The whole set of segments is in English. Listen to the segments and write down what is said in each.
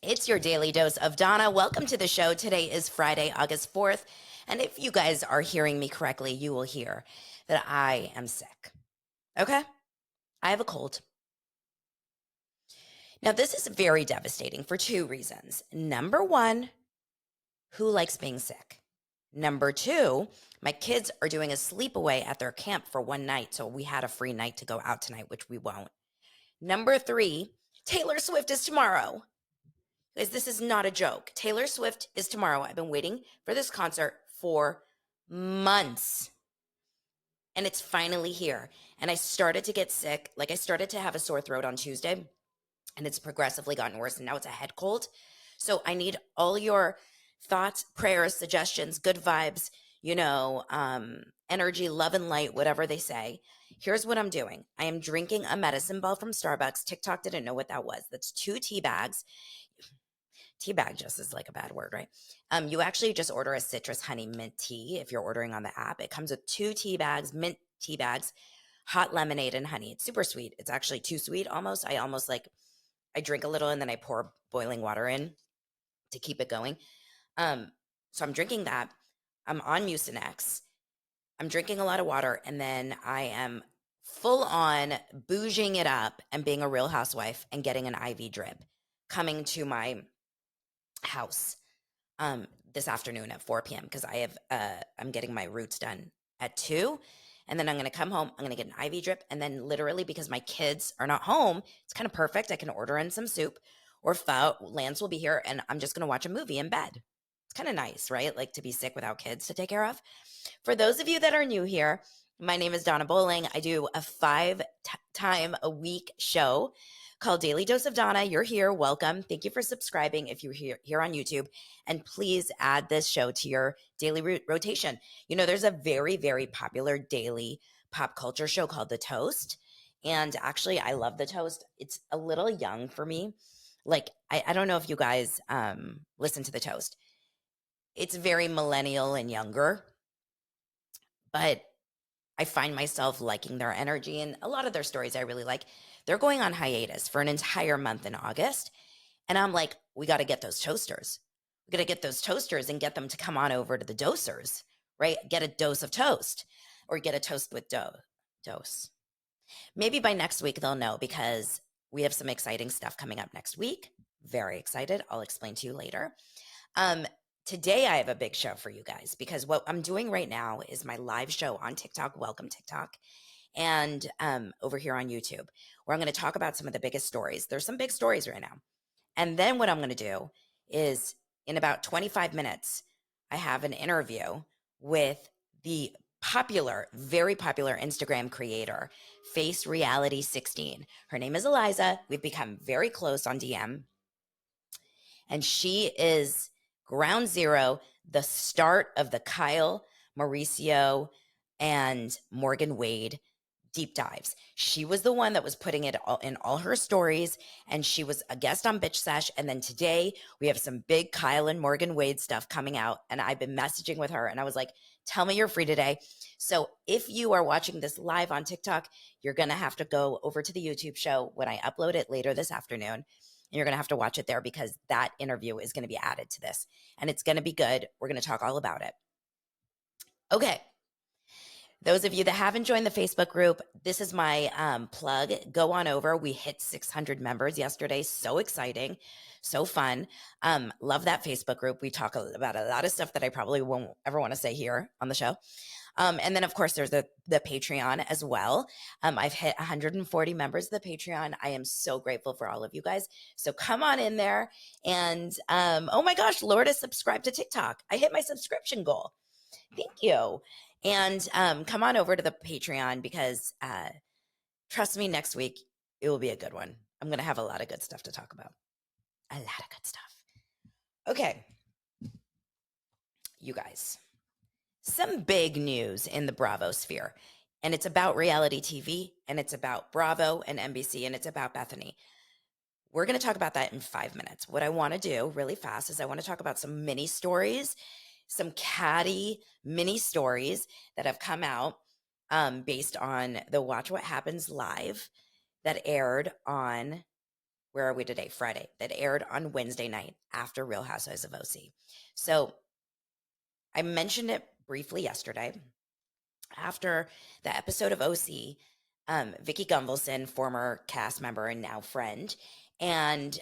It's your daily dose of Donna. Welcome to the show. Today is Friday, August 4th. And if you guys are hearing me correctly, you will hear that I am sick. Okay? I have a cold. Now, this is very devastating for two reasons. Number one, who likes being sick? Number two, my kids are doing a sleepaway at their camp for one night. So we had a free night to go out tonight, which we won't. Number three, Taylor Swift is tomorrow. Guys, this is not a joke. Taylor Swift is tomorrow. I've been waiting for this concert for months. And it's finally here. And I started to get sick. Like I started to have a sore throat on Tuesday, and it's progressively gotten worse. And now it's a head cold. So I need all your thoughts, prayers, suggestions, good vibes, energy, love and light, whatever they say. Here's what I'm doing. I am drinking a medicine ball from Starbucks. TikTok didn't know what that was. That's 2 tea bags. Teabag just is like a bad word, right? You actually just order a citrus honey mint tea if you're ordering on the app. It comes with 2 tea bags, mint tea bags, hot lemonade and honey. It's super sweet. It's actually too sweet almost. I drink a little and then I pour boiling water in to keep it going. So I'm drinking that. I'm on Mucinex. I'm drinking a lot of water, and then I am full on bouging it up and being a real housewife and getting an IV drip coming to my house this afternoon at 4 p.m. because I'm getting my roots done at 2, and then I'm going to come home. I'm going to get an IV drip, and then literally because my kids are not home, it's kind of perfect. I can order in some soup or pho. Lance will be here, and I'm just going to watch a movie in bed. It's kind of nice, right? Like to be sick without kids to take care of. For those of you that are new here, my name is Donna Bowling. I do a 5-time-a-week show called Daily Dose of Donna. You're here. Welcome. Thank you for subscribing if you're here on YouTube. And please add this show to your daily rotation. There's a very, very popular daily pop culture show called The Toast. And actually, I love The Toast. It's a little young for me. Like, I don't know if you guys listen to The Toast. It's very millennial and younger. But I find myself liking their energy, and a lot of their stories I really like. They're going on hiatus for an entire month in August. And I'm like, we got to get those toasters. We got to get those toasters and get them to come on over to the dosers, right? Get a dose of toast or get a toast with dose. Maybe by next week they'll know because we have some exciting stuff coming up next week. Very excited. I'll explain to you later. Today, I have a big show for you guys because what I'm doing right now is my live show on TikTok. Welcome, TikTok. And over here on YouTube, where I'm going to talk about some of the biggest stories. There's some big stories right now. And then what I'm going to do is in about 25 minutes, I have an interview with the very popular Instagram creator, Face Reality 16. Her name is Eliza. We've become very close on DM. And she is ground zero, the start of the Kyle, Mauricio, and Morgan Wade deep dives. She was the one that was putting it in all her stories, and she was a guest on Bitch Sesh. And then today we have some big Kyle and Morgan Wade stuff coming out, and I've been messaging with her, and I was like, tell me you're free today. So if you are watching this live on TikTok, you're going to have to go over to the YouTube show when I upload it later this afternoon. And you're going to have to watch it there because that interview is going to be added to this. And it's going to be good. We're going to talk all about it. Okay. Those of you that haven't joined the Facebook group, this is my plug. Go on over. We hit 600 members yesterday. So exciting. So fun. Love that Facebook group. We talk about a lot of stuff that I probably won't ever want to say here on the show. And then, of course, there's the Patreon as well. I've hit 140 members of the Patreon. I am so grateful for all of you guys. So come on in there. And oh my gosh, Laura has subscribed to TikTok. I hit my subscription goal. Thank you. And come on over to the Patreon because trust me, next week, it will be a good one. I'm going to have a lot of good stuff to talk about. A lot of good stuff. Okay. You guys. Some big news in the Bravo sphere, and it's about reality TV, and it's about Bravo and NBC, and it's about Bethenny. We're going to talk about that in 5 minutes. What I want to do really fast is I want to talk about some mini stories, some catty mini stories that have come out based on the Watch What Happens live that aired on where are we today? Friday, that aired on Wednesday night after Real Housewives of OC. So I mentioned it briefly yesterday. After the episode of OC, Vicky Gunvalson, former cast member and now friend, and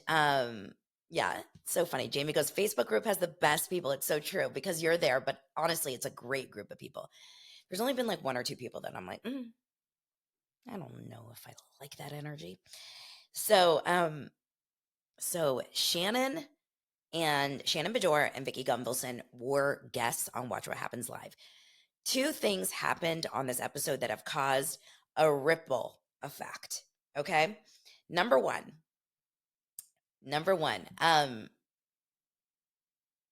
yeah, it's so funny. Jamie goes, Facebook group has the best people. It's so true because you're there, but honestly, it's a great group of people. There's only been like one or two people that I'm like, I don't know if I like that energy. So, Shannon Bedore and Vicky Gunvalson were guests on Watch What Happens Live. Two things happened on this episode that have caused a ripple effect. Okay. Number one,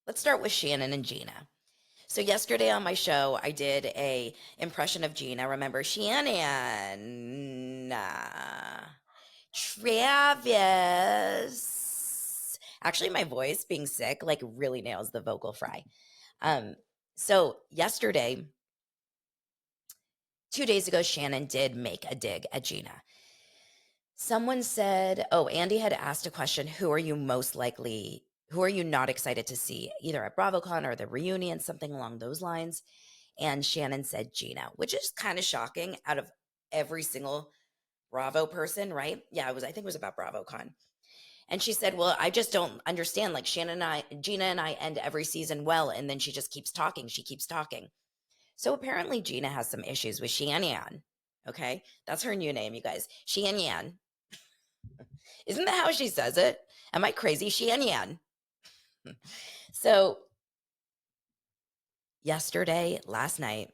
let's start with Shannon and Gina. So yesterday on my show, I did a impression of Gina. Remember Shannon, Travis. Actually, my voice being sick like really nails the vocal fry. So yesterday, 2 days ago, Shannon did make a dig at Gina. Someone said, Andy had asked a question, who are you not excited to see, either at BravoCon or the reunion, something along those lines. And Shannon said Gina, which is kind of shocking out of every single Bravo person, right? Yeah, I think it was about BravoCon. And she said, well, I just don't understand. Like Gina and I end every season well, and then she just keeps talking. She keeps talking. So apparently Gina has some issues with Shannon. Okay. That's her new name, you guys. Shannon. Isn't that how she says it? Am I crazy? Shannon. So last night,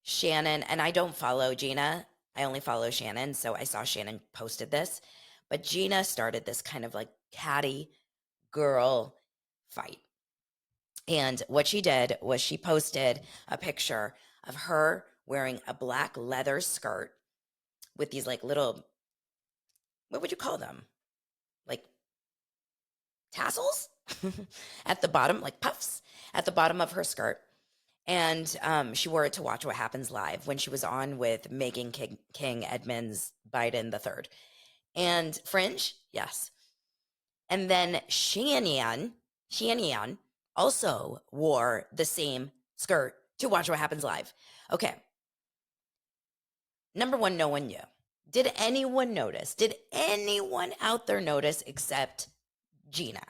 Shannon, and I don't follow Gina. I only follow Shannon. So I saw Shannon posted this, but Gina started this kind of like catty girl fight. And what she did was she posted a picture of her wearing a black leather skirt with these like little, what would you call them? Like tassels at the bottom, like puffs at the bottom of her skirt. And she wore it to Watch What Happens Live when she was on with Megan King Edmonds Biden III. And fringe, yes. And then Shannon also wore the same skirt to Watch What Happens Live. Okay. Number one, no one knew. Did anyone notice? Did anyone out there notice except Gina?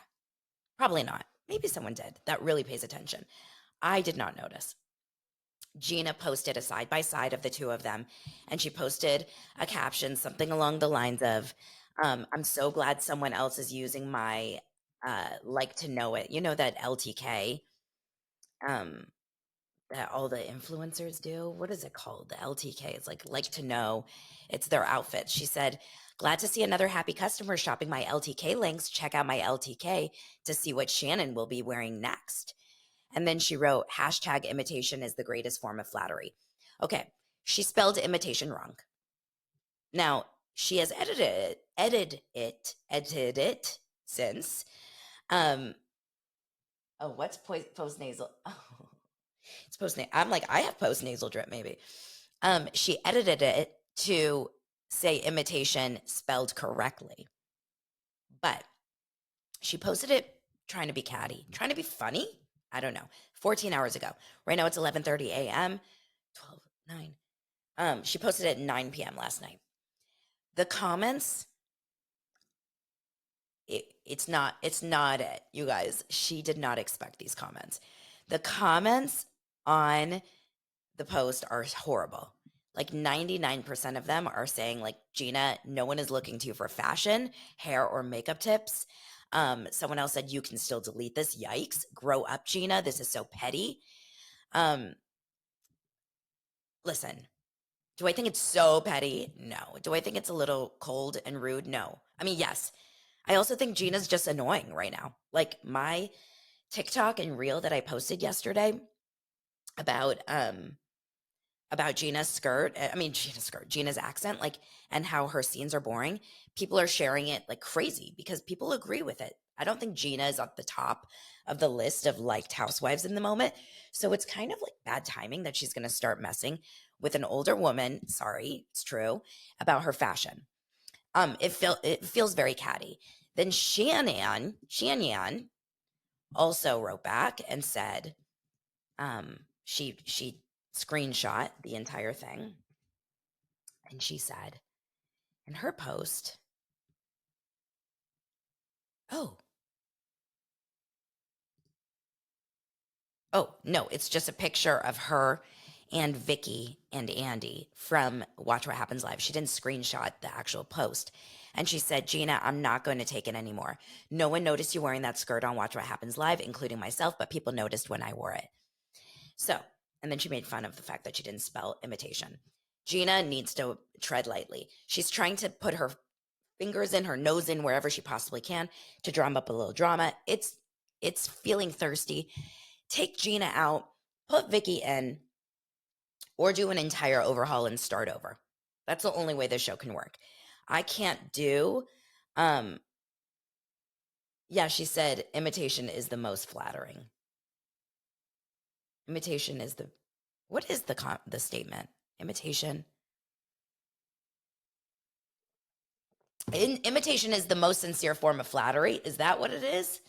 Probably not. Maybe someone did that really pays attention. I did not notice. Gina posted a side by side of the two of them, and she posted a caption, something along the lines of, I'm so glad someone else is using my like to know it. You know, that LTK that all the influencers do. What is it called? The LTK. It's like to know. It's their outfits. She said, glad to see another happy customer shopping my LTK links. Check out my LTK to see what Shannon will be wearing next. And then she wrote, hashtag imitation is the greatest form of flattery. Okay, she spelled imitation wrong. Now, she has edited it since. What's post nasal? Oh, it's post nasal. I'm like, I have post nasal drip, maybe. She edited it to say imitation spelled correctly. But she posted it trying to be catty, trying to be funny. I don't know. 14 hours ago. Right now it's 11:30 a.m. 9. She posted it at 9 p.m. last night. The comments, it's not it, you guys. She did not expect these comments. The comments on the post are horrible. Like 99% of them are saying, like, Gina, no one is looking to you for fashion, hair, or makeup tips. Someone else said, you can still delete this. Yikes. Grow up, Gina. This is so petty. Listen, do I think it's so petty? No. Do I think it's a little cold and rude? No. I mean, yes. I also think Gina's just annoying right now. Like my TikTok and reel that I posted yesterday about Gina's Gina's accent, like, and how her scenes are boring. People are sharing it like crazy because people agree with it. I don't think Gina is at the top of the list of liked housewives in the moment. So it's kind of like bad timing that she's going to start messing with an older woman. Sorry, it's true, about her fashion. It feels very catty. Then Shannon also wrote back and said, she screenshot the entire thing, and she said in her post, oh no, it's just a picture of her and Vicky and Andy from Watch What Happens Live. She didn't screenshot the actual post. And she said, Gina, I'm not going to take it anymore. No one noticed you wearing that skirt on Watch What Happens Live, including myself, but people noticed when I wore it. So, and then she made fun of the fact that she didn't spell imitation. Gina needs to tread lightly. She's trying to put her fingers in, her nose in, wherever she possibly can to drum up a little drama. It's feeling thirsty. Take Gina out, put Vicky in, or do an entire overhaul and start over. That's the only way this show can work. I can't do, yeah, she said imitation is the most flattering. Imitation is what is the statement? Imitation. Imitation is the most sincere form of flattery. Is that what it is?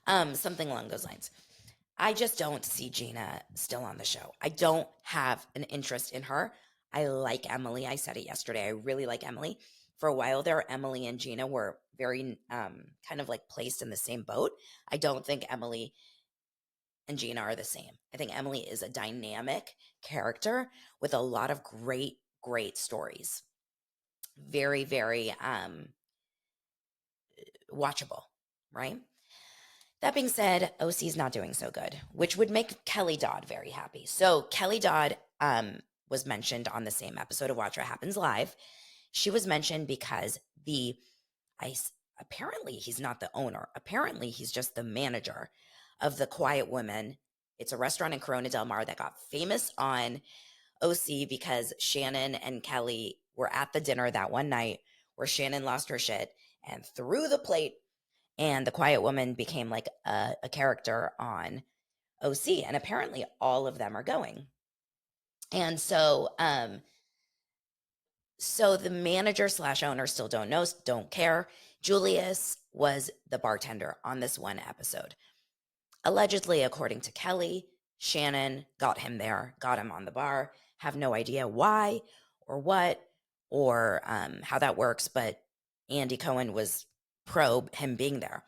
Something along those lines. I just don't see Gina still on the show. I don't have an interest in her. I like Emily. I said it yesterday. I really like Emily. For a while there, Emily and Gina were very kind of like placed in the same boat. I don't think Emily and Gina are the same. I think Emily is a dynamic character with a lot of great, great stories. Very, very watchable, right? That being said, OC is not doing so good, which would make Kelly Dodd very happy. So Kelly Dodd was mentioned on the same episode of Watch What Happens Live. She was mentioned because apparently he's not the owner. Apparently he's just the manager of The Quiet Woman. It's a restaurant in Corona Del Mar that got famous on OC because Shannon and Kelly were at the dinner that one night where Shannon lost her shit and threw the plate, and The Quiet Woman became like a character on OC. And apparently all of them are going. And so the manager / owner still don't know, don't care. Julius was the bartender on this one episode. Allegedly, according to Kelly, Shannon got him there, got him on the bar. Have no idea why or what or how that works, but Andy Cohen was pro him being there.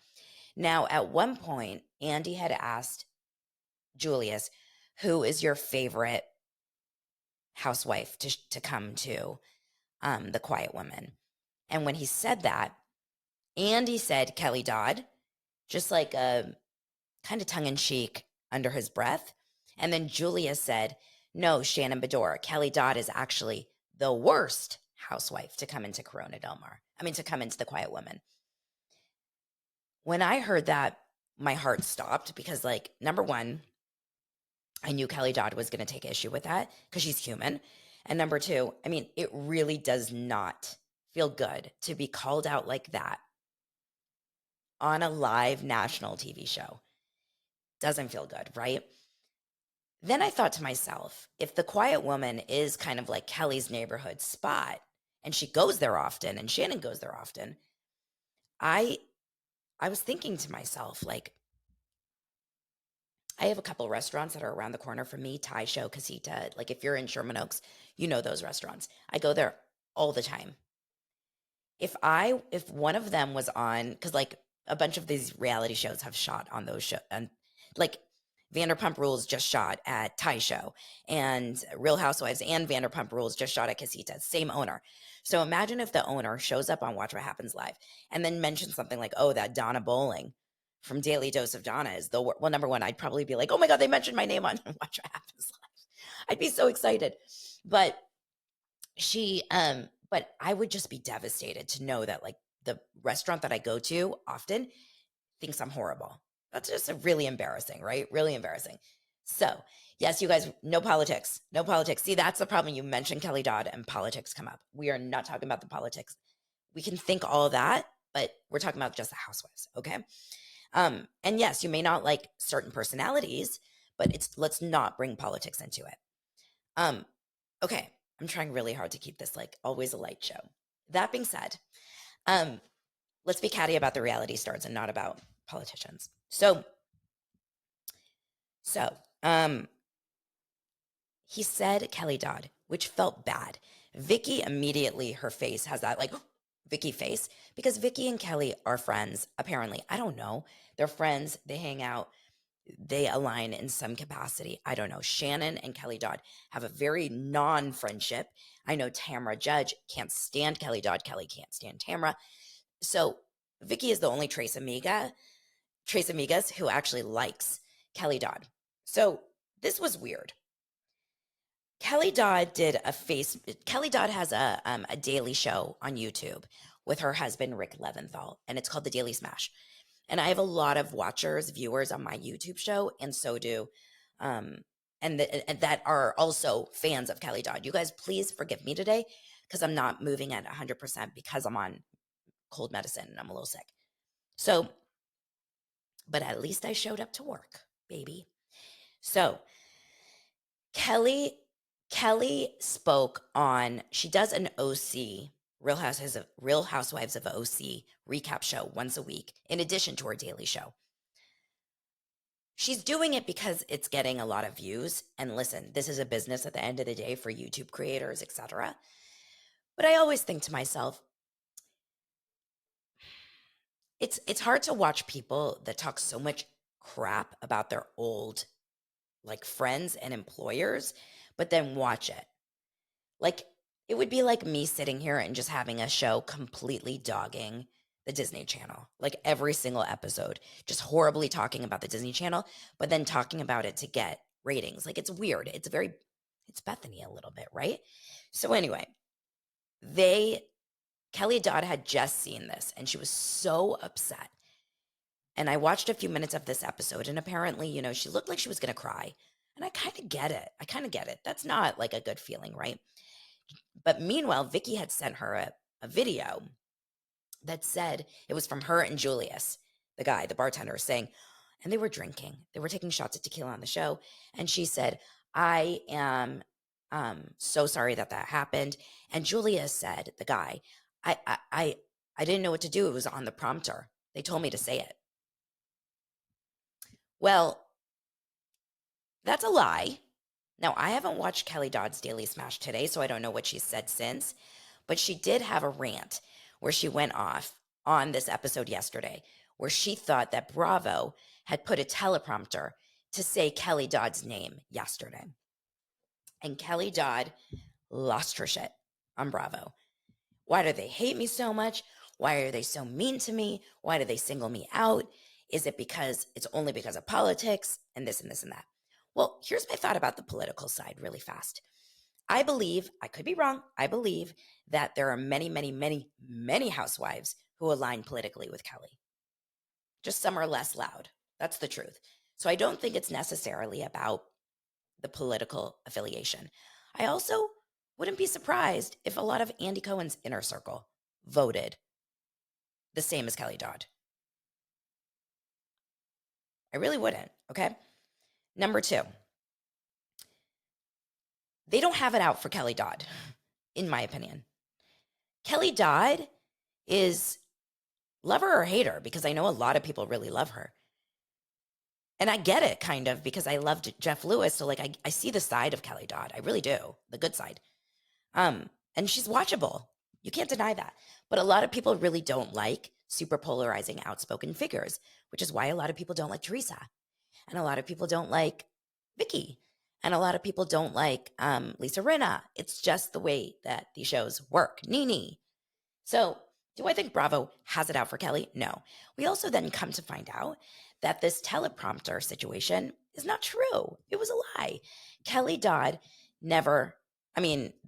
Now, at one point, Andy had asked Julius, who is your favorite housewife to come to The Quiet Woman? And when he said that, Andy said Kelly Dodd, just like a kind of tongue-in-cheek under his breath. And then Julius said, no, Shannon Bedore, Kelly Dodd is actually the worst housewife to come into Corona Del Mar. To come into The Quiet Woman. When I heard that, my heart stopped because, like, number one, I knew Kelly Dodd was going to take issue with that because she's human. And number two, it really does not feel good to be called out like that on a live national TV show. Doesn't feel good, right? Then I thought to myself, if The Quiet Woman is kind of like Kelly's neighborhood spot, and she goes there often, and Shannon goes there often, I was thinking to myself, like, I have a couple restaurants that are around the corner from me, Thai Show, Casita. Like, if you're in Sherman Oaks, you know those restaurants. I go there all the time. If one of them was on, because like a bunch of these reality shows have shot on those shows, and like Vanderpump Rules just shot at Thai Show, and Real Housewives and Vanderpump Rules just shot at Casita, same owner. So imagine if the owner shows up on Watch What Happens Live and then mentions something like, oh, that Donna Bowling from Daily Dose of Donna is the well, number one, I'd probably be like, oh my God, they mentioned my name on Watch What Happens Live. I'd be so excited. But but I would just be devastated to know that like the restaurant that I go to often thinks I'm horrible. That's just really embarrassing, right? Really embarrassing. So yes, you guys, no politics, no politics. See, that's the problem. You mentioned Kelly Dodd and politics come up. We are not talking about the politics. We can think all that, but we're talking about just the housewives. Okay. And yes, you may not like certain personalities, but let's not bring politics into it. Okay. I'm trying really hard to keep this like always a light show. That being said, let's be catty about the reality stars and not about politicians. So, he said Kelly Dodd, which felt bad. Vicky immediately, her face has that like Vicky face because Vicky and Kelly are friends. Apparently, I don't know. They're friends. They hang out. They align in some capacity. I don't know. Shannon and Kelly Dodd have a very non-friendship. I know Tamra Judge can't stand Kelly Dodd. Kelly can't stand Tamra. So Vicky is the only Trace Amigas who actually likes Kelly Dodd. So this was weird. Kelly Dodd has a daily show on YouTube with her husband Rick Leventhal, and it's called The Daily Smash. And I have a lot of viewers on my YouTube show, and so do and that are also fans of Kelly Dodd. You guys, please forgive me today because I'm not moving at 100% because I'm on cold medicine and I'm a little sick. So, but at least I showed up to work, baby. So, Kelly spoke on, she does an OC, Real Housewives of OC recap show once a week in addition to her daily show. She's doing it because it's getting a lot of views. And listen, this is a business at the end of the day for YouTube creators, etc. But I always think to myself, it's hard to watch people that talk so much crap about their old like friends and employers, but then watch it. Like it would be like me sitting here and just having a show completely dogging the Disney Channel, like every single episode, just horribly talking about the Disney Channel, but then talking about it to get ratings. Like it's weird. It's Bethenny a little bit, right? So anyway, Kelly Dodd had just seen this and she was so upset. And I watched a few minutes of this episode and apparently, she looked like she was going to cry. And I kind of get it. That's not like a good feeling, right? But meanwhile, Vicky had sent her a video that said it was from her and Julius, the bartender, saying, and they were drinking. They were taking shots of tequila on the show. And she said, I am so sorry that happened. And Julius said, the guy, I didn't know what to do. It was on the prompter. They told me to say it. Well, that's a lie. Now, I haven't watched Kelly Dodd's Daily Smash today, so I don't know what she said since, but she did have a rant where she went off on this episode yesterday, where she thought that Bravo had put a teleprompter to say Kelly Dodd's name yesterday. And Kelly Dodd lost her shit on Bravo. Why do they hate me so much? Why are they so mean to me? Why do they single me out? Is it because it's only because of politics and this and this and that? Well, here's my thought about the political side really fast. I believe, I could be wrong, I believe that there are many, many, many, many housewives who align politically with Kelly. Just some are less loud. That's the truth. So I don't think it's necessarily about the political affiliation. I also wouldn't be surprised if a lot of Andy Cohen's inner circle voted the same as Kelly Dodd. I really wouldn't, okay? Number 2, they don't have it out for Kelly Dodd, in my opinion. Kelly Dodd is love her or hate her, because I know a lot of people really love her. And I get it kind of because I loved Jeff Lewis. So like I see the side of Kelly Dodd. I really do. The good side. And she's watchable. You can't deny that. But a lot of people really don't like super polarizing outspoken figures, which is why a lot of people don't like Teresa. And a lot of people don't like Vicky. And a lot of people don't like Lisa Rinna. It's just the way that these shows work. Nene. So do I think Bravo has it out for Kelly? No. We also then come to find out that this teleprompter situation is not true. It was a lie. Kelly Dodd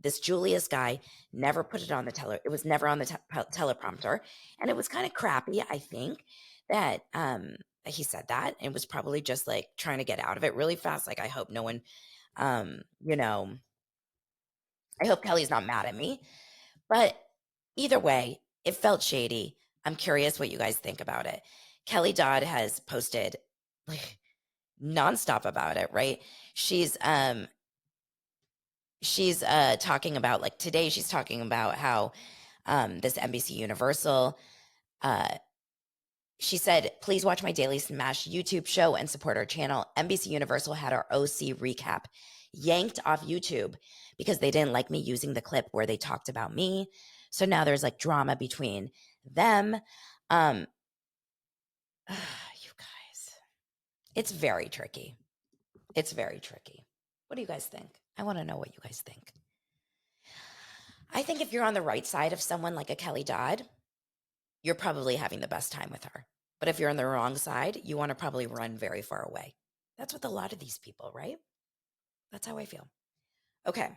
this Julius guy never put it on the it was never on the teleprompter. And it was kind of crappy, I think, that he said that. And was probably just like trying to get out of it really fast. Like, I hope no one, I hope Kelly's not mad at me. But either way, it felt shady. I'm curious what you guys think about it. Kelly Dodd has posted like nonstop about it, right? She's talking about, like, today she's talking about how this NBC Universal. Uh, she said, please watch my Daily Smash YouTube show and support our channel. NBC Universal had our OC recap yanked off YouTube because they didn't like me using the clip where they talked about me. So now there's like drama between them. You guys, it's very tricky. It's very tricky. What do you guys think? I want to know what you guys think. I think if you're on the right side of someone like a Kelly Dodd, you're probably having the best time with her. But if you're on the wrong side, you want to probably run very far away. That's with a lot of these people, right? That's how I feel. Okay.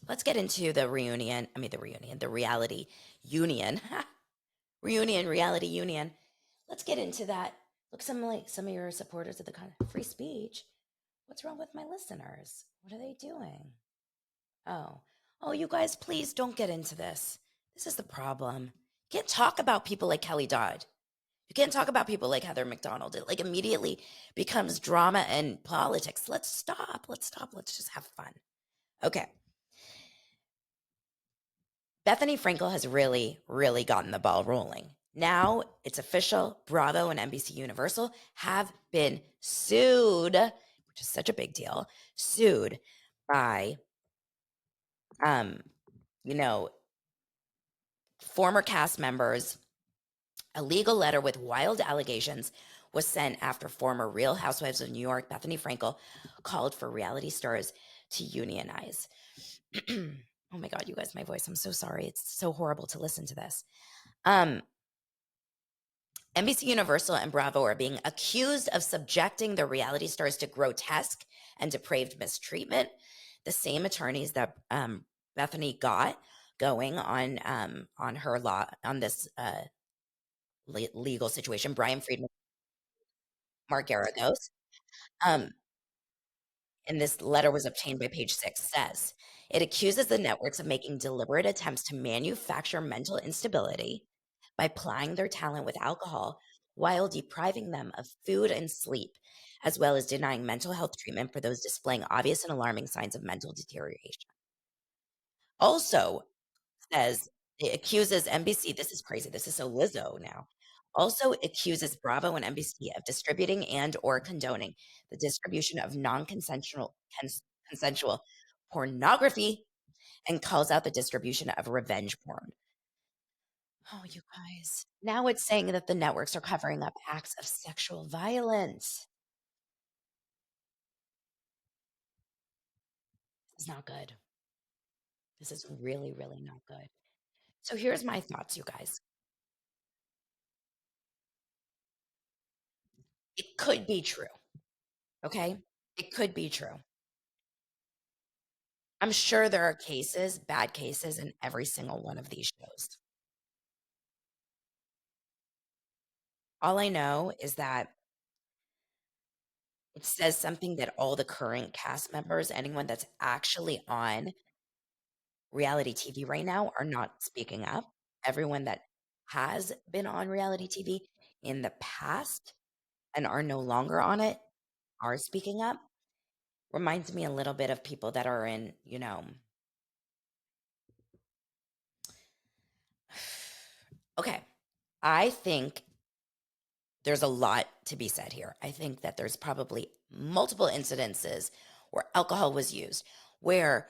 Let's get into the reunion. I mean, the reality union. Reunion, reality union. Let's get into that. Look, some of your supporters of the free speech. What's wrong with my listeners? What are they doing? Oh, you guys, please don't get into this. This is the problem. You can't talk about people like Kelly Dodd. You can't talk about people like Heather McDonald. It like immediately becomes drama and politics. Let's stop. Let's stop. Let's just have fun. Okay. Bethenny Frankel has really, really gotten the ball rolling. Now it's official. Bravo and NBC Universal have been sued, which is such a big deal, sued by, you know, former cast members. A legal letter with wild allegations was sent after former Real Housewives of New York, Bethenny Frankel, called for reality stars to unionize. Oh my God, you guys, my voice. I'm so sorry. It's so horrible to listen to this. NBC Universal and Bravo are being accused of subjecting the reality stars to grotesque and depraved mistreatment. The same attorneys that Bethenny got going on her law on this legal situation, Brian Friedman, Mark Garagos. And this letter was obtained by Page Six, says it accuses the networks of making deliberate attempts to manufacture mental instability by plying their talent with alcohol while depriving them of food and sleep, as well as denying mental health treatment for those displaying obvious and alarming signs of mental deterioration. Also, says it accuses NBC, this is crazy, this is so Lizzo now, also accuses Bravo and NBC of distributing and or condoning the distribution of non-consensual consensual pornography and calls out the distribution of revenge porn. Oh, you guys. Now it's saying that the networks are covering up acts of sexual violence. This is not good. This is really, really not good. So here's my thoughts, you guys. It could be true. Okay. It could be true. I'm sure there are cases, bad cases in every single one of these shows. All I know is that it says something that all the current cast members, anyone that's actually on reality TV right now, are not speaking up. Everyone that has been on reality TV in the past and are no longer on it are speaking up. Reminds me a little bit of people that are in, okay. I think there's a lot to be said here. I think that there's probably multiple incidences where alcohol was used, where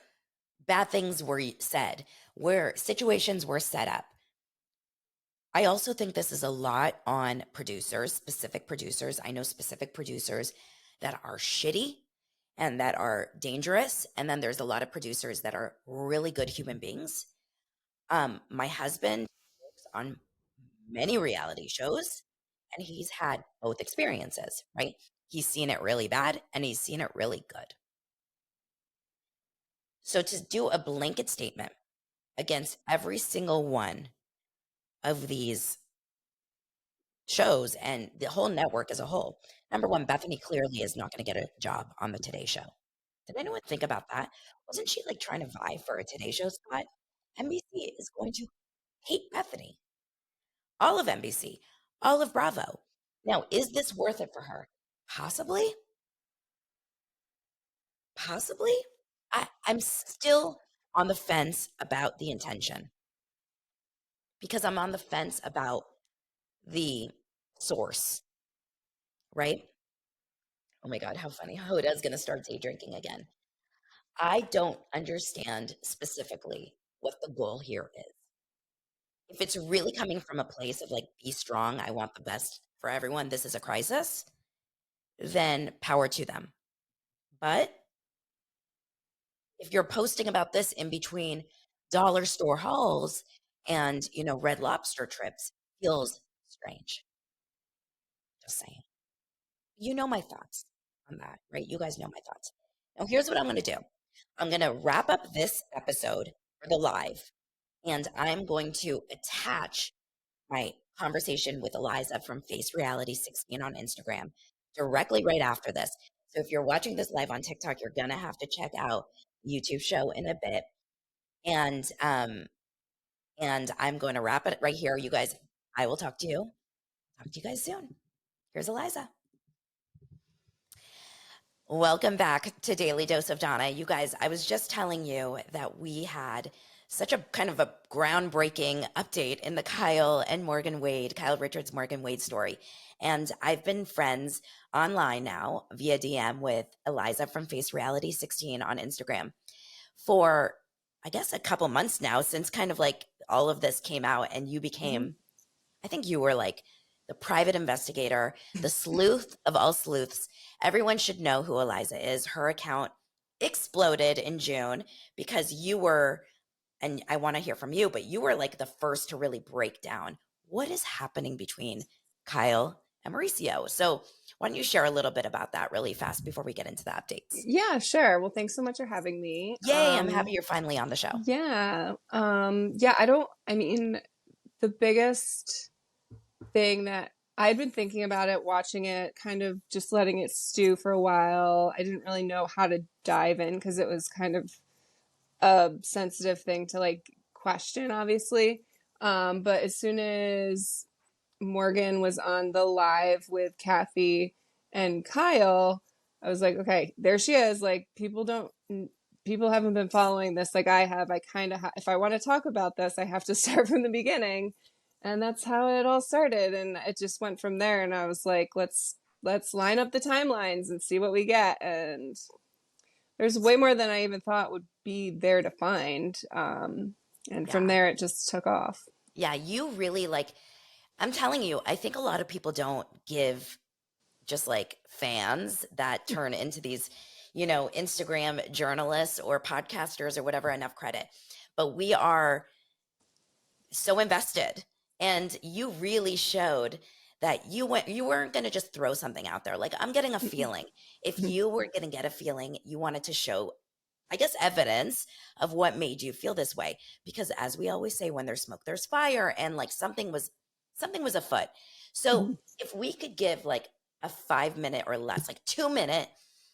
bad things were said, where situations were set up. I also think this is a lot on producers, specific producers. I know specific producers that are shitty and that are dangerous. And then there's a lot of producers that are really good human beings. My husband works on many reality shows and he's had both experiences, right? He's seen it really bad and he's seen it really good. So to do a blanket statement against every single one of these shows and the whole network as a whole, number one, Bethany clearly is not going to get a job on the Today Show. Did anyone think about that? Wasn't she like trying to vie for a Today Show spot? NBC is going to hate Bethany. All of NBC, all of Bravo. Now, is this worth it for her? Possibly. Possibly. I'm still on the fence about the intention because I'm on the fence about the source, right? Oh my God, how funny. Hoda's going to start day drinking again. I don't understand specifically what the goal here is. If it's really coming from a place of like, be strong, I want the best for everyone, this is a crisis, then power to them. But if you're posting about this in between dollar store hauls and, Red Lobster trips, feels strange. Just saying. You know my thoughts on that, right? You guys know my thoughts. Now, here's what I'm going to do. I'm going to wrap up this episode for the live, and I'm going to attach my conversation with Eliza from Face Reality 16 on Instagram directly right after this. So if you're watching this live on TikTok, you're going to have to check out YouTube show in a bit. And I'm going to wrap it right here. You guys, I will talk to you. Talk to you guys soon. Here's Eliza. Welcome back to Daily Dose of Donna. You guys, I was just telling you that we had such a kind of a groundbreaking update in the Kyle Richards Morgan Wade story. And I've been friends online now via DM with Eliza from Face Reality 16 on Instagram for, I guess, a couple months now since kind of like all of this came out and you became, I think you were like the private investigator, the sleuth of all sleuths. Everyone should know who Eliza is. Her account exploded in June because you were, and I want to hear from you, but you were like the first to really break down what is happening between Kyle and Mauricio. So why don't you share a little bit about that really fast before we get into the updates? Yeah, sure. Well, thanks so much for having me. Yay, I'm happy you're finally on the show. Yeah. The biggest thing that I'd been thinking about it, watching it, kind of just letting it stew for a while. I didn't really know how to dive in because it was kind of a sensitive thing to like question, obviously. But as soon as Morgan was on the live with Kathy and Kyle, I was like, okay, there she is. Like people haven't been following this like I have. I kind of, if I want to talk about this, I have to start from the beginning. And that's how it all started. And it just went from there. And I was like, let's line up the timelines and see what we get. And there's way more than I even thought would be there to find. From there, it just took off. Yeah, you really I'm telling you, I think a lot of people don't give just like fans that turn into these, Instagram journalists or podcasters or whatever enough credit. But we are so invested. And you really showed that you weren't going to just throw something out there. Like, I'm getting a feeling. If you were going to get a feeling, you wanted to show, I guess, evidence of what made you feel this way. Because as we always say, when there's smoke, there's fire. And like something was afoot. So if we could give like a 5-minute or less, like 2-minute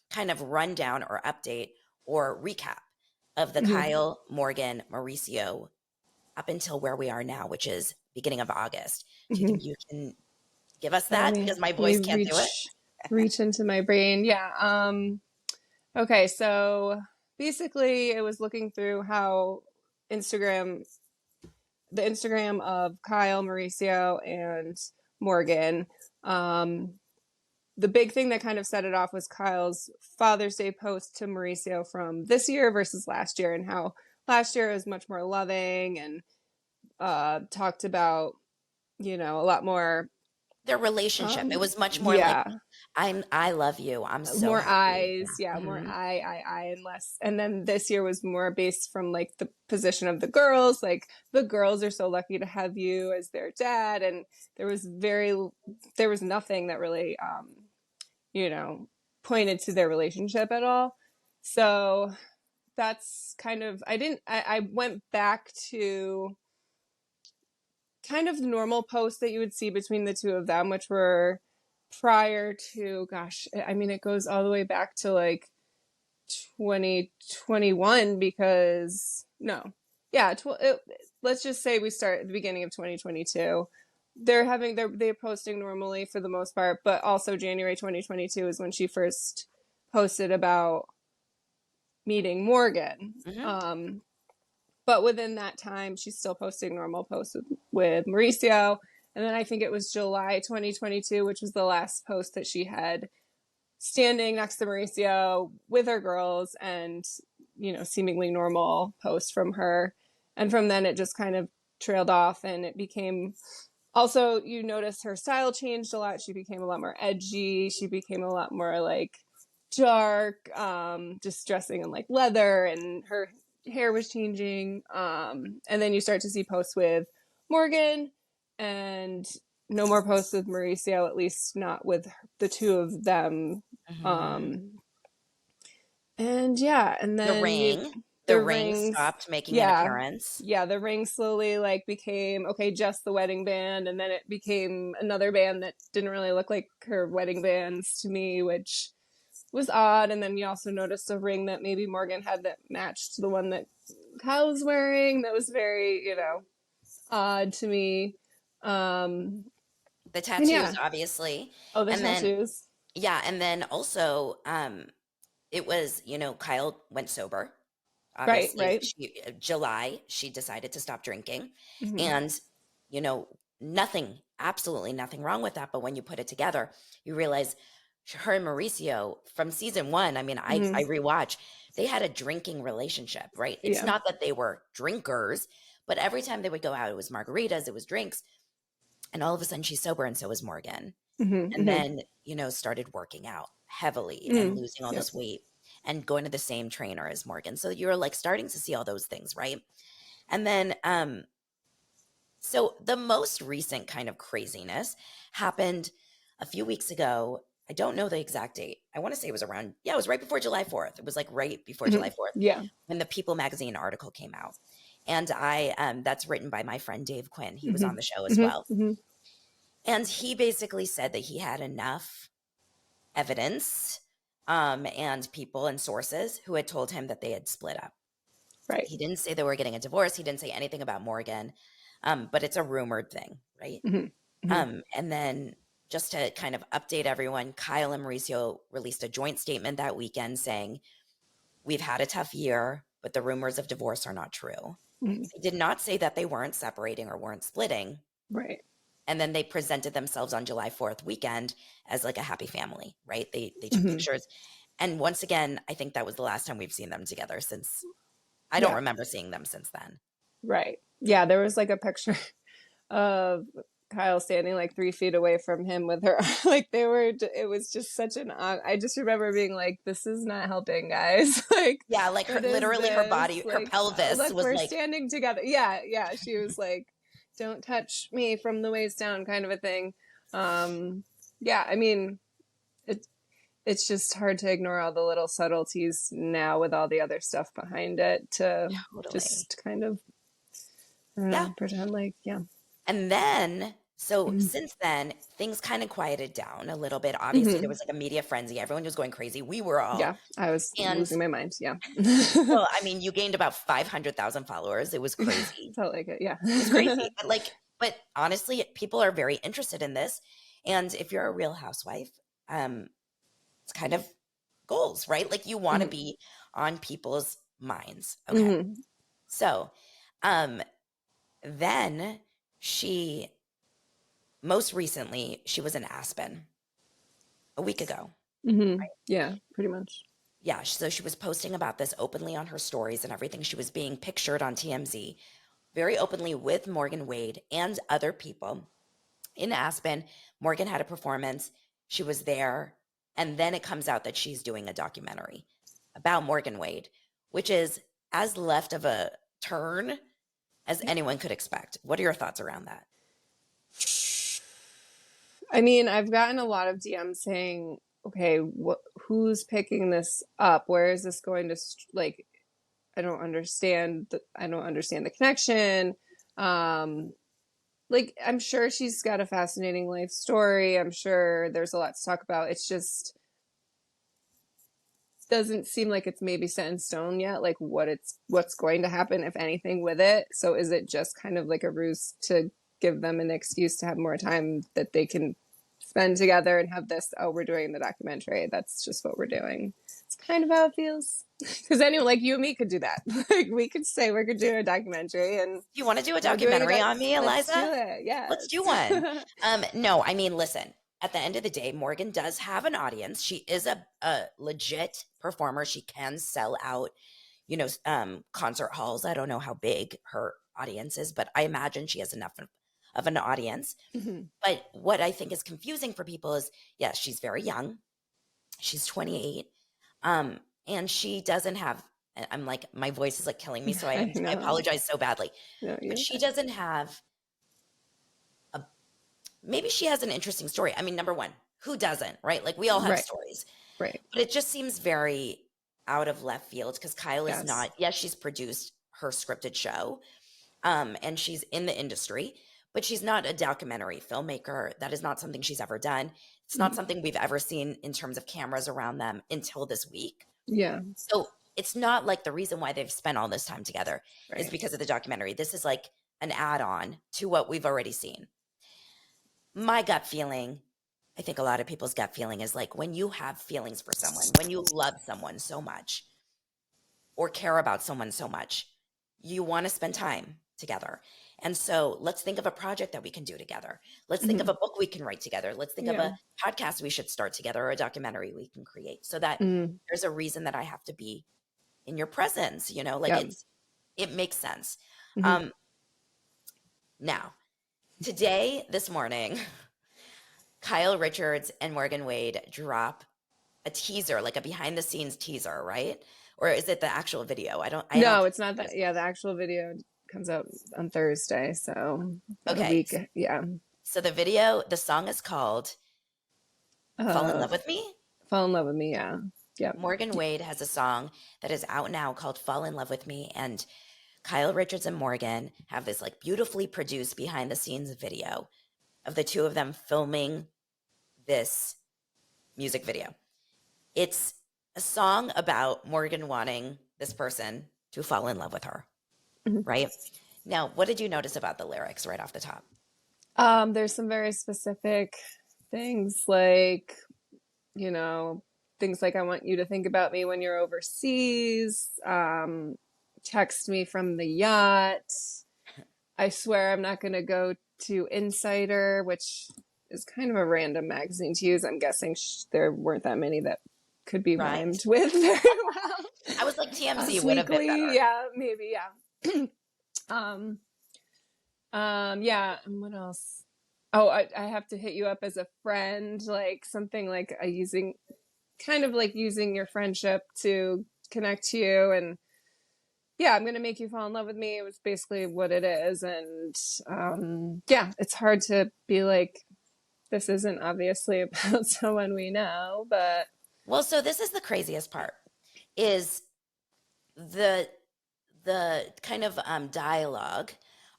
kind of rundown or update or recap of the Kyle, Morgan, Mauricio up until where we are now, which is beginning of August. Do you think you can give us that? Because my voice can't do it. Reach into my brain. Yeah. Okay. So basically it was looking through how the Instagram of Kyle, Mauricio, and Morgan. The big thing that kind of set it off was Kyle's Father's Day post to Mauricio from this year versus last year, and how last year was much more loving and talked about, a lot more their relationship. It was much more like, I love you. I'm so more happy. eyes. Yeah. More I, and less. And then this year was more based from like the position of the girls. Like the girls are so lucky to have you as their dad. And there was nothing that really, pointed to their relationship at all. So that's kind of, I went back to kind of the normal posts that you would see between the two of them, which were prior to, it goes all the way back to like 2021 let's just say we start at the beginning of 2022. They're posting normally for the most part, but also January 2022 is when she first posted about meeting Morgan. But within that time, she's still posting normal posts with Mauricio. And then I think it was July 2022, which was the last post that she had standing next to Mauricio with her girls, and, you know, seemingly normal post from her. And from then it just kind of trailed off, and it became, also, you notice her style changed a lot. She became a lot more edgy. She became a lot more like dark, just dressing in like leather, and her hair was changing. And then you start to see posts with Morgan, and no more posts with Mauricio, at least not with the two of them. Mhm. Um, and yeah, and The then ring. The the ring rings, stopped making an yeah, appearance. yeah, the ring slowly like became, okay, just the wedding band, and then it became another band that didn't really look like her wedding bands to me, which was odd. And then you also noticed a ring that maybe Morgan had that matched the one that Kyle was wearing. That was very, you know, odd to me. Um, The and tattoos, yeah, obviously. oh, the And then, tattoos. yeah, and then also, it was, Kyle went sober. Right, Obviously, right. July, she decided to stop drinking. Mm-hmm. And, nothing, absolutely nothing wrong with that. But when you put it together, you realize her and Mauricio from season one, I mean, I Mm-hmm. rewatch, they had a drinking relationship, right? It's Yeah. not that they were drinkers, but every time they would go out, it was margaritas, it was drinks. And all of a sudden she's sober, and so is Morgan. Mm-hmm. And Mm-hmm. then, started working out heavily and Mm-hmm. losing all Yep. this weight and going to the same trainer as Morgan. So you're like starting to see all those things, right? And then so the most recent kind of craziness happened a few weeks ago. I don't know the exact date. I want to say it was around, yeah, it was right before July 4th. It was like right before Mm-hmm. July 4th Yeah. when the People magazine article came out. And that's written by my friend Dave Quinn. He was Mm-hmm. on the show as well. Mm-hmm. Mm-hmm. And he basically said that he had enough evidence, and people and sources who had told him that they had split up. Right. He didn't say they were getting a divorce. He didn't say anything about Morgan, but it's a rumored thing, right? Mm-hmm. Mm-hmm. And then just to kind of update everyone, Kyle and Mauricio released a joint statement that weekend saying, "We've had a tough year, but the rumors of divorce are not true." Mm-hmm. They did not say that they weren't separating or weren't splitting. Right. And then they presented themselves on July 4th weekend as like a happy family, right? They took Mm-hmm. pictures. And once again, I think that was the last time we've seen them together since I don't Yeah. remember seeing them since then. Right. Yeah. There was like a picture of Kyle standing like 3 feet away from him with her. Like they were, it was just such an, I just remember being like, this is not helping, guys. Like, Yeah, like what is literally her this? body, her Like, pelvis look, was we're like, standing together. Yeah. Yeah. She was like, don't touch me from the waist down, kind of a thing. Yeah. I mean, it, it's just hard to ignore all the little subtleties now with all the other stuff behind it to totally. just kind of, I don't Yeah. know, pretend like, yeah. And then, so Mm-hmm. since then, things kind of quieted down a little bit. Obviously, there Mm-hmm. was like a media frenzy. Everyone was going crazy. We were all. Yeah, I was And losing my mind. Yeah. well, I mean, you gained about 500,000 followers. It was Yeah, crazy. felt like it. Yeah. It was crazy. But honestly, people are very interested in this. And if you're a real housewife, it's kind of goals, right? Like you want to Hmm. be on people's minds. Okay. Hmm. So, um, then she, most recently, she was in Aspen a week ago. Hmm. Yeah, pretty much. Yeah. So she was posting about this openly on her stories and everything. She was being pictured on TMZ very openly with Morgan Wade and other people in Aspen. Morgan had a performance. She was there. And then it comes out that she's doing a documentary about Morgan Wade, which is as left of a turn as anyone could expect. What are your thoughts around that? I mean, I've gotten a lot of DMs saying, okay, who's picking this up? Where is this going to, like, I don't understand. I don't understand the connection. Um, like, I'm sure she's got a fascinating life story. I'm sure there's a lot to talk about. It's just, doesn't seem like it's maybe set in stone yet, like what's going to happen, if anything, with it. So is it just kind of like a ruse to give them an excuse to have more time that they can spend together and have this, oh, we're doing the documentary, that's just what we're doing? It's kind of how it feels. Because anyone like you and me could do that. Like we could say we could do a documentary, and You want to do a we're doing documentary it. on me, Let's do Eliza? it. Let's do Yes. one. No, I mean, listen, at the end of the day, Morgan does have an audience. She is a legit performer. She can sell out, concert halls. I don't know how big her audience is, but I imagine she has enough of an audience. Mhm. But what I think is confusing for people is, yes, she's very young. She's 28. And she doesn't have, I'm like, my voice is like killing me. So I I know. apologize so badly. No, But you're she okay. doesn't have maybe she has an interesting story. I mean, number one, who doesn't, right? Like we all have Right. stories, Right. but it just seems very out of left field because Kyle is Yes. not, yes, she's produced her scripted show, and she's in the industry, but she's not a documentary filmmaker. That is not something she's ever done. It's not Mhm. something we've ever seen in terms of cameras around them until this week. Yeah. So it's not like the reason why they've spent all this time together is Right. because of the documentary. This is like an add-on to what we've already seen. My gut feeling, I think a lot of people's gut feeling is like when you have feelings for someone, when you love someone so much or care about someone so much, you want to spend time together. And so let's think of a project that we can do together. Let's think of Mhm. a book we can write together. Let's think of Yeah. a podcast we should start together or a documentary we can create so that Mm. there's a reason that I have to be in your presence, like Yep. it makes sense. Mhm. Um, now, this morning, Kyle Richards and Morgan Wade drop a teaser, like a behind the scenes teaser, right? Or is it the actual video? I don't No, think it's not it is. that. Yeah, the actual video comes out on Thursday, so about a Okay. week. Yeah. So the song is called Fall in Uh, Love with Me. Fall in Love with Me. Yeah. Yep. Morgan Wade has a song that is out now called Fall in Love with Me. And Kyle Richards and Morgan have this like beautifully produced behind the scenes video of the two of them filming this music video. It's a song about Morgan wanting this person to fall in love with her, Mhm. right? Now, what did you notice about the lyrics right off the top? There's some very specific things like, things like I want you to think about me when you're overseas. Text me from the yacht. I swear I'm not going to go to Insider, which is kind of a random magazine to use. I'm guessing there weren't that many that could be Right. rhymed with very well. I was like, TMZ Us would have been Weekly, better. yeah, maybe, yeah. um, yeah. And what else? Oh, I have to hit you up as a friend, like something like kind of like using your friendship to connect to you, and yeah, I'm gonna make you fall in love with me. It was basically what it is, and yeah, it's hard to be like, this isn't obviously about someone we know, but Well, so this is the craziest part is the kind of dialogue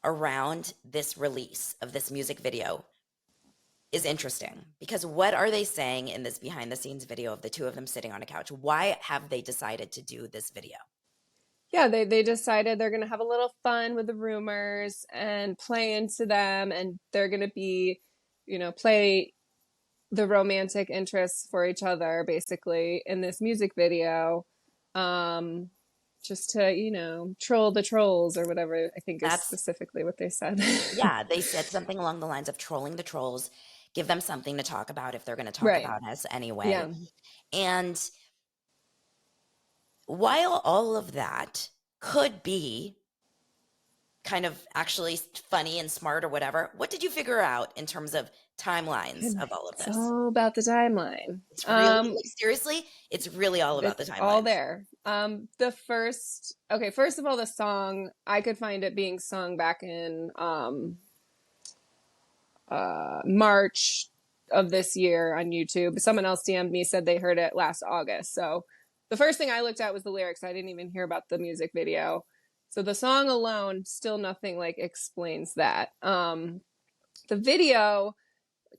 around this release of this music video is interesting because what are they saying in this behind the scenes video of the two of them sitting on a couch? Why have they decided to do this video? yeah, they decided they're gonna have a little fun with the rumors and play into them, and they're gonna be, play the romantic interests for each other basically in this music video, just to troll the trolls or whatever, I think is That's specifically what they said. Yeah, they said something along the lines of trolling the trolls, give them something to talk about if they're going to talk Right. about us anyway. Yeah. And while all of that could be kind of actually funny and smart or whatever, what did you figure out in terms of timelines of all of It's this? all about the timeline. It's really, like, seriously, it's really all about the It's all timeline. there. First of all, the song, I could find it being sung back in March of this year on YouTube. Someone else DM'd me, said they heard it last August. So the first thing I looked at was the lyrics. I didn't even hear about the music video. So the song alone, still nothing like explains that. The video,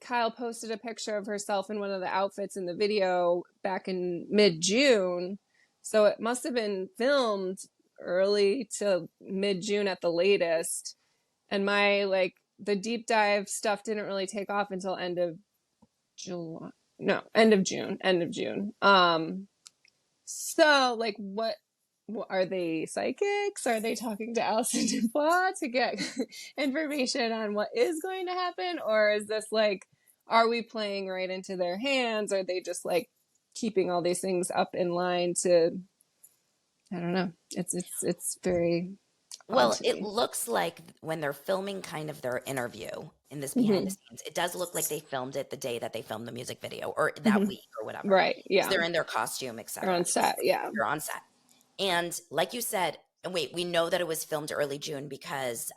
Kyle posted a picture of herself in one of the outfits in the video back in mid-June. So it must have been filmed early to mid-June at the latest. And the deep dive stuff didn't really take off until end of June. So, like, what are they psychics? Are they talking to Allison Dubois to get information on what is going to happen? Or is this like, are we playing right into their hands? Are they just like keeping all these things up in line to, I don't know. It's very odd Well, to it me. looks like when they're filming kind of their interview in this behind the Hmm. scenes, it does look like they filmed it the day that they filmed the music video or that Hmm. week or whatever. Right. Because Yeah. they're in their costume, They're on etc. set. Yeah. They're on set. And like you said, and wait, we know that it was filmed early June because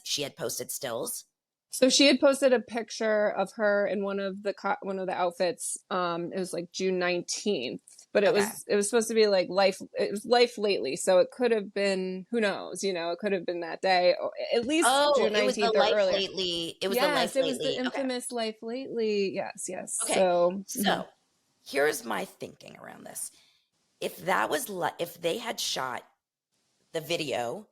she had posted stills. So she had posted a picture of her in one of the outfits. It was like June 19th, but Okay. it was supposed to be like life. It was life lately, so it could have been, who knows? You know, it could have been that day, or at least Oh, June it was the 19th or life earlier. lately. It was the life Yes, it was the lately. Okay. infamous life lately. Yes, yes. Okay. So So here's my thinking around this. If they had shot the video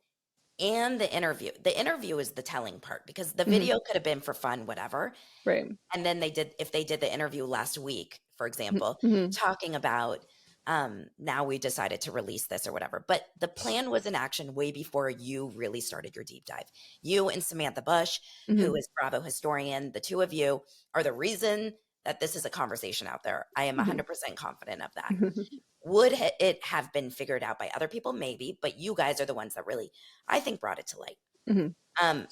and the interview is the telling part because the mhm, video could have been for fun, whatever. right. And then if they did the interview last week, for example, Hmm. talking about now we decided to release this or whatever. But the plan was in action way before you really started your deep dive. You and Samantha Bush, who Hmm. is Bravo historian, the two of you are the reason that this is a conversation out there. I am 100% confident of that. Hmm. Would it have been figured out by other people? Maybe, but you guys are the ones that really, I think, brought it to light. Hmm. Um,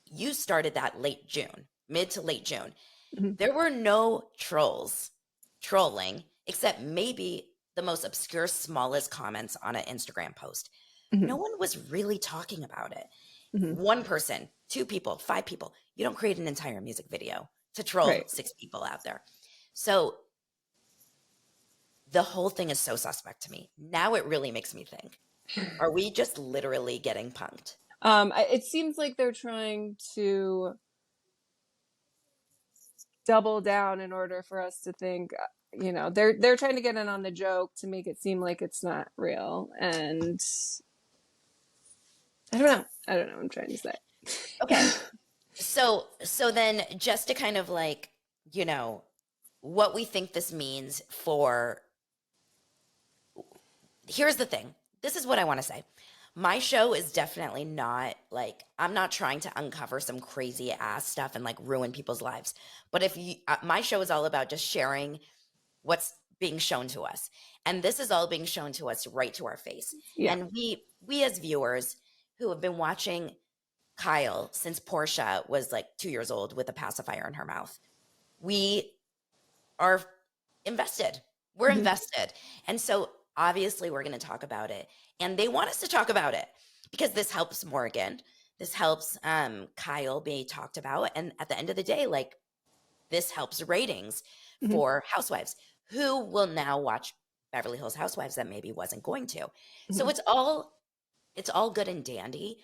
you started that late June, mid to late June. Hmm. There were no trolls trolling, except maybe the most obscure, smallest comments on an Instagram post. No Hmm. one was really talking about it. Hmm. One person, two people, five people. You don't create an entire music video to troll Right. six people out there. So the whole thing is so suspect to me. Now it really makes me think, are we just literally getting punked? It seems like they're trying to double down in order for us to think, you know, they're trying to get in on the joke to make it seem like it's not real. And I don't know what I'm trying to say. Okay. So then just to kind of like, what we think this means for, here's the thing. This is what I want to say. My show is definitely not like, I'm not trying to uncover some crazy ass stuff and like ruin people's lives. But my show is all about just sharing what's being shown to us. And this is all being shown to us right to our face. Yeah. And we as viewers who have been watching Kyle since Portia was like 2 years old with a pacifier in her mouth, we are invested. We're Hmm. invested. And so obviously we're going to talk about it. And they want us to talk about it because this helps Morgan. This helps Kyle be talked about. And at the end of the day, like, this helps ratings Hmm. for housewives who will now watch Beverly Hills Housewives that maybe wasn't going to. So Hmm. it's all good and dandy.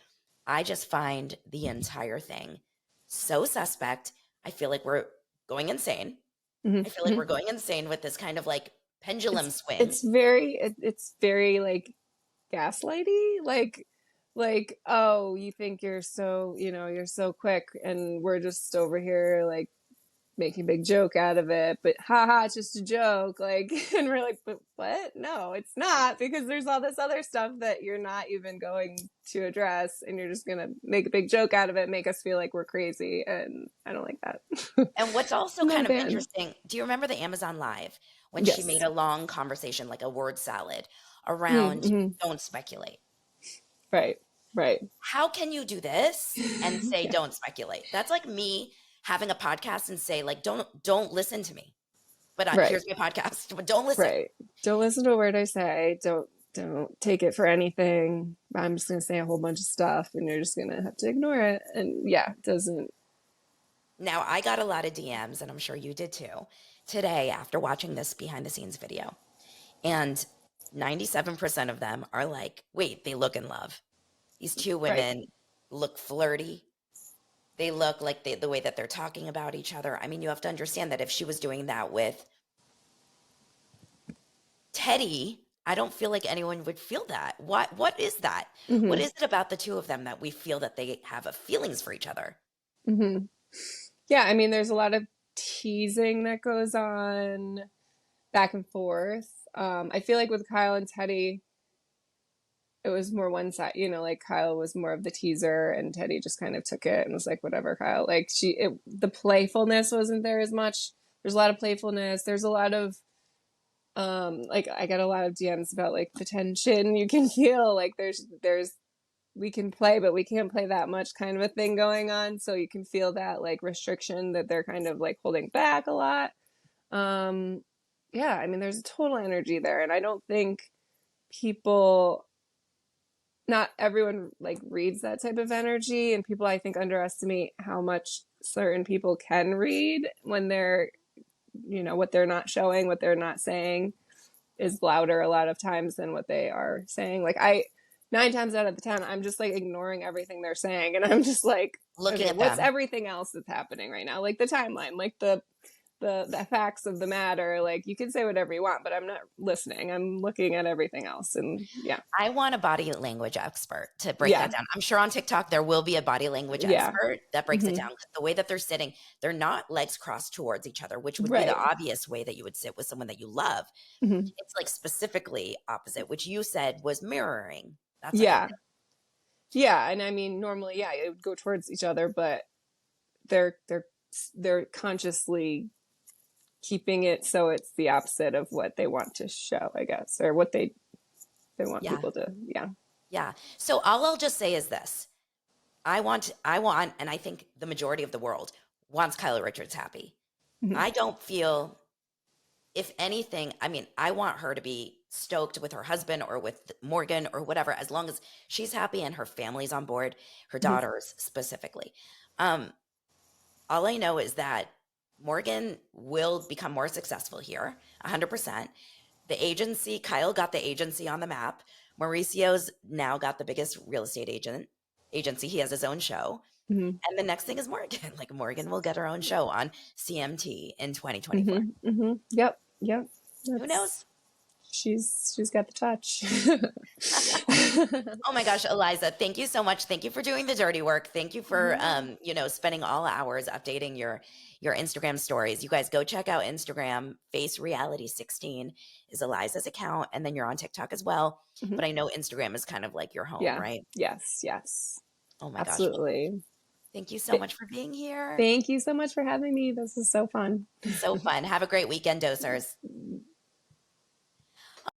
I just find the entire thing so suspect. I feel like we're going insane. Hmm. I feel like Hmm. we're going insane with this kind of like pendulum swing. It's very like gaslighty, like, oh, you think you're so, you know, you're so quick, and we're just over here like making a big joke out of it, but haha, it's just a joke, like, and we're like, but what? No, it's not, because there's all this other stuff that you're not even going to address, and you're just gonna make a big joke out of it, make us feel like we're crazy, and I don't like that. And what's also I'm not a kind of fan. interesting, do you remember the Amazon Live when she made Yes. a long conversation, like a word salad around Mm-hmm. don't speculate? Right. Right. How can you do this and say Yeah. don't speculate? That's like me having a podcast and say like don't listen to me. But Right. here's my podcast, but don't listen. Right. Don't listen to a word I say. Don't take it for anything. I'm just gonna say a whole bunch of stuff, and you're just gonna have to ignore it. And yeah, it doesn't. Now, I got a lot of DMs, and I'm sure you did too, today after watching this behind the scenes video. And 97% of them are like, wait, they look in love. These two Right. women look flirty. They look like the way that they're talking about each other. I mean, you have to understand that if she was doing that with Teddy, I don't feel like anyone would feel that. What is that? What Mm-hmm. is it about the two of them that we feel that they have a feelings for each other? Mm-hmm. Yeah, I mean, there's a lot of teasing that goes on. back and forth. I feel like with Kyle and Teddy, it was more one side, like Kyle was more of the teaser and Teddy just kind of took it and was like, whatever, Kyle. Like the playfulness wasn't there as much. There's a lot of playfulness. There's a lot of, like I got a lot of DMs about like the tension you can feel. Like we can play, but we can't play that much kind of a thing going on. So you can feel that like restriction that they're kind of like holding back a lot. Yeah, I mean, there's a total energy there. And I don't think people, not everyone like reads that type of energy, and people I think underestimate how much certain people can read when they're, what they're not showing, what they're not saying is louder a lot of times than what they are saying. Like 9 times out of the 10, I'm just like ignoring everything they're saying, and I'm just like, Looking okay, at what's them. everything else that's happening right now? Like the timeline, like the facts of the matter. Like you can say whatever you want, but I'm not listening. I'm looking at everything else, and yeah, I want a body language expert to break that yeah, down. I'm sure on TikTok there will be a body language yeah, expert that breaks it hmm down. 'Cause the way that they're sitting, they're not legs crossed towards each other, which would be the right, obvious way that you would sit with someone that you love. hmm It's like specifically opposite, which you said was mirroring. That's yeah, amazing. yeah. And I mean, normally, yeah, it would go towards each other, but they're they're they're consciously keeping it so it's the opposite of what they want to show, I guess, or what they want Yeah. people to, yeah. Yeah. So all I'll just say is this. I want, and I think the majority of the world wants Kyla Richards happy. Mm-hmm. I don't feel, if anything, I mean, I want her to be stoked with her husband or with Morgan or whatever, as long as she's happy and her family's on board, her Mm-hmm. daughters specifically. Um, all I know is that Morgan will become more successful here, 100%. The agency, Kyle got the agency on the map. Mauricio's now got the biggest real estate agency. He has his own show. Mm-hmm. And the next thing is Morgan. Like Morgan will get her own show on CMT in 2024. Mm-hmm. Mm-hmm. Yep. Who knows? That's she's got the touch. Oh my gosh, Eliza, thank you so much. Thank you for doing the dirty work. Thank you for spending all hours updating your Instagram stories. You guys go check out Instagram. Face Reality 16 is Eliza's account, and then you're on TikTok as well. Mhm. But I know Instagram is kind of like your home, Yeah. right? Yes. Oh my gosh. Well, Absolutely. thank you so much for being here. Thank you so much for having me. This is so fun. So fun. Have a great weekend, dosers.